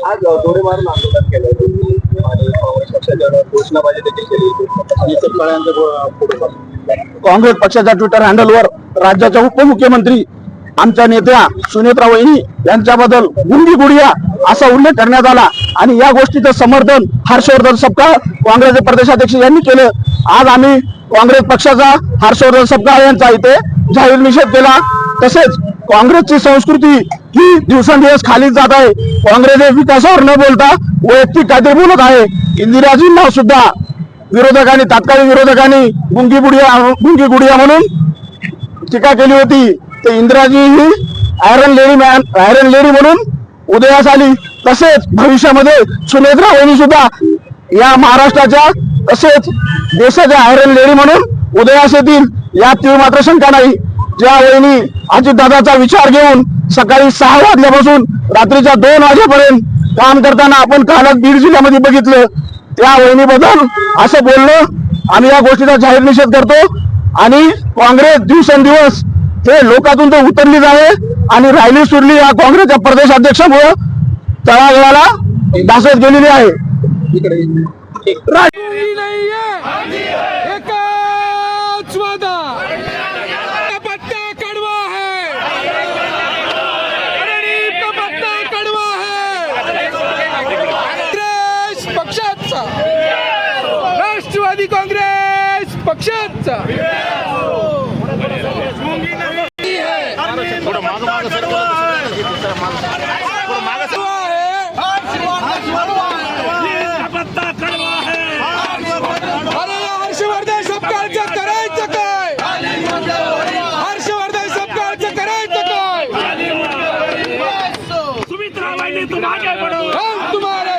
आज जोडे मारून आंदोलन केलं आणि काँग्रेस पक्षाच्या घोषणाबाजी देखील केली आणि सत्ताळ्यांचा फोटो काँग्रेस पक्षाच्या ट्विटर हँडलवर राज्याच्या उपमुख्यमंत्री आमच्या नेत्या सुनेत्रा वहिनी यांच्याबद्दल गुंगी गुडिया असा उल्लेख करण्यात आला आणि या गोष्टीचं समर्थन हर्षवर्धन सपकाळ काँग्रेसचे प्रदेशाध्यक्ष यांनी केलं. आज आम्ही काँग्रेस पक्षाचा हर्षवर्धन सपकाळ यांचा इथे जाहीर निषेध केला. तसेच काँग्रेसची संस्कृती ही दिवसेंदिवस खालीच जात आहे. काँग्रेस हे विकासावर न बोलता वैयक्तिक काहीतरी बोलत आहे. इंदिराजींना सुद्धा विरोधकांनी तात्कालिक विरोधकांनी गुंगी गुडिया म्हणून टीका केली होती. ते इंदिराजी ही आयरन लेडी म्हणून उदयास आली. तसेच भविष्यामध्ये सुनेत्रा वहिनी सुद्धा या महाराष्ट्राच्या तसेच देशाच्या आयरन लेडी म्हणून उदयास येतील यात तीळ मात्र शंका नाही. ज्या वहिनी अजितदादाचा विचार घेऊन सकाळी 6 वाजल्यापासून रात्रीच्या 2 वाजेपर्यंत काम करताना आपण कालच बीड जिल्ह्यामध्ये बघितलं, त्या वहिनीबद्दल असं बोलणं आम्ही या गोष्टीचा जाहीर निषेध करतो. आणि काँग्रेस दिवसेंदिवस हे लोकातून तर उतरलीच आहे आणि राहिली सुरली या काँग्रेसच्या प्रदेशाध्यक्षामुळे तळागाळाला ढासळत गेलेली आहे. राष्ट्रवादी काँग्रेस पक्षाचा हर्षवर्धन सपकाळचं करायचं काय? हर्षवर्धन सपकाळचं करायचं काय? सुमित्रा वहिनी तुम आगे बढ़ो, हम तुम्हारे